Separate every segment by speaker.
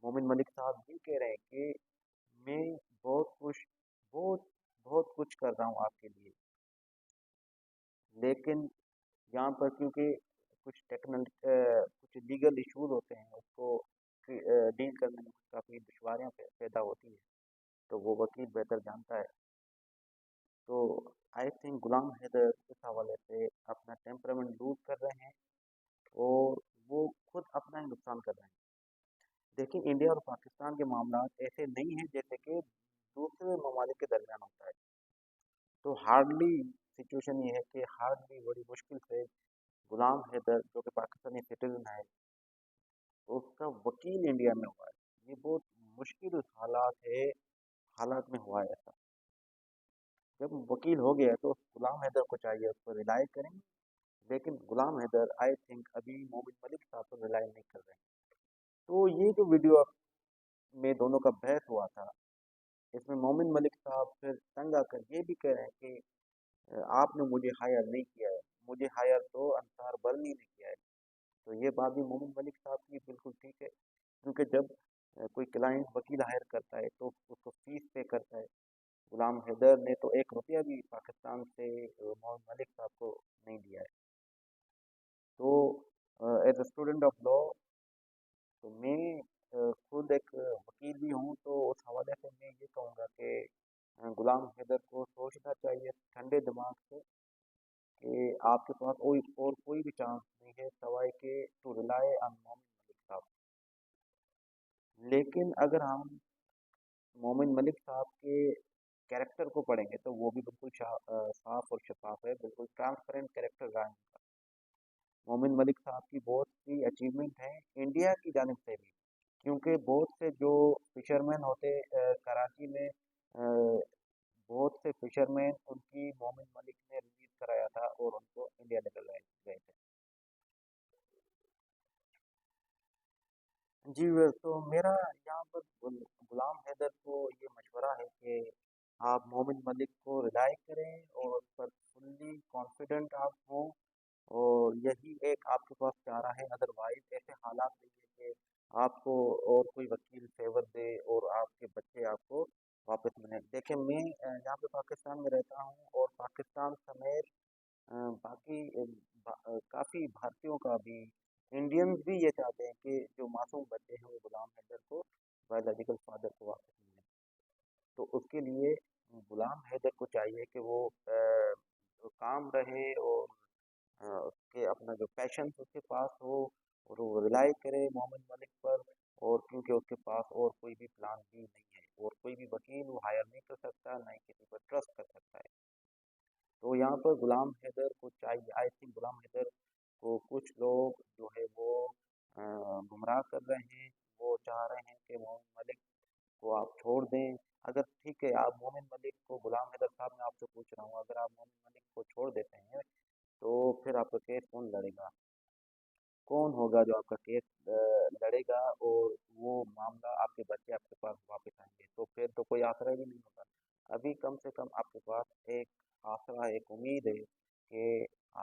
Speaker 1: مومن ملک صاحب یہ کہہ رہے ہیں کہ میں بہت کچھ بہت بہت کچھ کر رہا ہوں آپ کے لیے، لیکن یہاں پر کیونکہ کچھ لیگل ایشوز ہوتے ہیں، اس کو ڈیل کرنے میں کافی دشواریاں پیدا ہوتی ہیں، تو وہ وکیل بہتر جانتا ہے۔ تو آئی تھنک غلام حیدر اس حوالے سے اپنا ٹیمپرامنٹ لوز کر رہے ہیں، اور وہ خود اپنا ہی نقصان کر رہے ہیں۔ دیکھیں، انڈیا اور پاکستان کے معاملات ایسے نہیں ہیں جیسے کہ دوسرے ممالک کے درمیان ہوتا ہے۔ تو ہارڈلی سچویشن یہ ہے کہ ہارڈلی بڑی مشکل سے غلام حیدر جو کہ پاکستانی سٹیزن ہے، اس کا وکیل انڈیا میں ہوا ہے۔ یہ بہت مشکل حالات میں ہوا ہے ایسا۔ جب وکیل ہو گیا تو غلام حیدر کو چاہیے اس پر ریلائی کریں، لیکن غلام حیدر آئی تھنک ابھی مومن ملک صاحب پر ریلائی نہیں کر رہے ہیں۔ تو یہ جو ویڈیو میں دونوں کا بحث ہوا تھا، اس میں مومن ملک صاحب پھر تنگ آ کر یہ بھی کہہ رہے ہیں کہ آپ نے مجھے ہائر نہیں کیا ہے، مجھے ہائر تو انصار برنی نے کیا ہے۔ تو یہ بات بھی مومن ملک صاحب کی بالکل ٹھیک ہے، کیونکہ جب کوئی کلائنٹ وکیل ہائر کرتا ہے تو اس کو فیس پے کرتا ہے۔ غلام حیدر نے تو 1 روپیہ بھی پاکستان سے محمد ملک صاحب کو نہیں دیا ہے۔ تو as a student of law, تو میں خود ایک وکیل بھی ہوں، تو اس حوالے سے میں یہ کہوں گا کہ غلام حیدر کو سوچنا چاہیے ٹھنڈے دماغ سے کہ آپ کے پاس اور کوئی بھی چانس نہیں ہے سوائے کہ ٹو ریلائی آن محمد ملک صاحب۔ لیکن اگر ہم مومن ملک صاحب کے کیریکٹر کو پڑھیں گے تو وہ بھی بالکل صاف اور شفاف ہے، بالکل ٹرانسپیرنٹ کیریکٹر رہا ہے ان کا۔ مومن ملک صاحب کی بہت سی اچیومنٹ ہیں انڈیا کی جانب سے بھی، کیونکہ بہت سے جو فشرمین ہوتے کراچی میں، بہت سے فشرمین ان کی مومن ملک نے ریلیز کرایا تھا اور ان کو انڈیا لے کر گئے تھے۔ جی تو میرا یہاں پر غلام حیدر کو یہ مشورہ ہے کہ آپ مومن ملک کو ریلائی کریں اور اس پر فلی کانفیڈنٹ آپ ہوں، اور یہی ایک آپ کے پاس چارہ ہے۔ ادروائز ایسے حالات نہیں ہے کہ آپ کو اور کوئی وکیل فیور دے اور آپ کے بچے آپ کو واپس ملیں۔ دیکھیں، میں یہاں پہ پاکستان میں رہتا ہوں، اور پاکستان سمیت باقی کافی بھارتیوں کا بھی، انڈینز بھی یہ چاہتے ہیں کہ جو معصوم بچے ہیں وہ غلام حیدر کو بایولوجیکل فادر کو واپس ملیں۔ تو اس کے لیے غلام حیدر کو چاہیے کہ وہ کام رہے، اور اس کے اپنا جو پیشن اس کے پاس ہو، اور وہ ریلائی کرے محمد ملک پر، اور کیونکہ اس کے پاس اور کوئی بھی پلان بھی نہیں ہے، اور کوئی بھی وکیل وہ ہائر نہیں کر سکتا، نہ ہی کسی پر ٹرسٹ کر سکتا ہے۔ تو یہاں پر غلام حیدر کو چاہیے، آئی تھنک غلام حیدر کو کچھ لوگ جو ہے وہ گمراہ کر رہے ہیں، وہ چاہ رہے ہیں کہ محمد ملک کو آپ چھوڑ دیں۔ اگر ٹھیک ہے، آپ مومن ملک کو، غلام حیدر صاحب میں آپ سے پوچھ رہا ہوں، اگر آپ مومن ملک کو چھوڑ دیتے ہیں تو پھر آپ کا کیس کون لڑے گا؟ کون ہوگا جو آپ کا کیس لڑے گا؟ اور وہ معاملہ آپ کے بچے آپ کے پاس واپس آئیں گے، تو پھر تو کوئی آسرا ہی نہیں ہوگا۔ ابھی کم سے کم آپ کے پاس ایک آسرا، ایک امید ہے کہ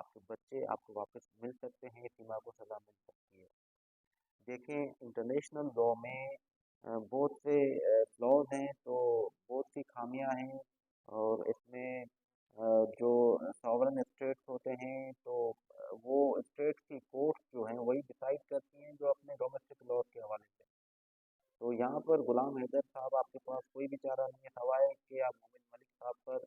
Speaker 1: آپ کے بچے آپ کو واپس مل سکتے ہیں، سیما کو سزا مل سکتی ہے۔ دیکھیں، انٹرنیشنل لاء میں بہت سے فلاز ہیں، تو بہت سی خامیاں ہیں، اور اس میں جو ساورن اسٹیٹس ہوتے ہیں، تو وہ اسٹیٹس کی کورٹس جو ہیں وہی ڈیسائیڈ کرتی ہیں جو اپنے ڈومیسٹک لاء کے حوالے سے۔ تو یہاں پر غلام حیدر صاحب آپ کے پاس کوئی بھی چارہ نہیں ہے سوائے کہ آپ مومن ملک صاحب پر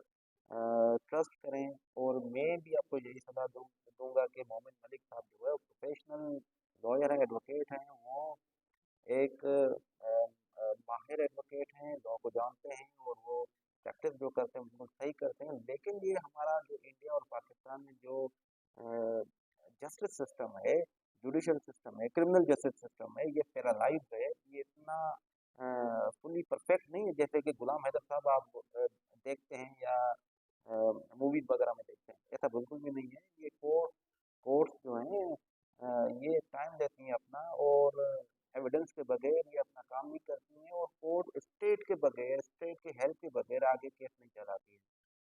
Speaker 1: ٹرسٹ کریں، اور میں بھی آپ کو یہی صلاح دوں گا کہ مومن ملک صاحب جو ہے پروفیشنل لائر ہیں، ایڈوکیٹ ہیں، وہ ایک ماہر ایڈوکیٹ ہیں، لا کو جانتے ہیں، اور وہ پریکٹس جو کرتے ہیں بالکل صحیح کرتے ہیں۔ لیکن یہ ہمارا جو انڈیا اور پاکستان میں جو جسٹس سسٹم ہے، جوڈیشل سسٹم ہے، کرمنل جسٹس سسٹم ہے، یہ پیرالائز ہے، یہ اتنا فلی پرفیکٹ نہیں ہے جیسے کہ غلام حیدر صاحب آپ دیکھتے ہیں، یا موویز وغیرہ میں دیکھتے ہیں۔ ایسا بالکل بھی نہیں ہے۔ یہ کورٹس جو ہیں یہ ٹائم لیتی ہیں اپنا، اور ایویڈنس کے بغیر یہ اپنا کام نہیں کرتی ہیں، اور کورٹ اسٹیٹ کے بغیر، اسٹیٹ کے ہیلپ کے بغیر آگے کیس نہیں چلاتی ہے۔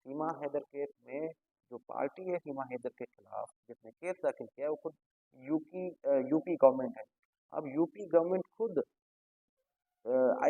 Speaker 1: سیما حیدر کیس میں جو پارٹی ہے سیما حیدر کے خلاف جس نے کیس داخل کیا ہے، وہ خود یو پی گورنمنٹ ہے۔ اب یو پی گورنمنٹ خود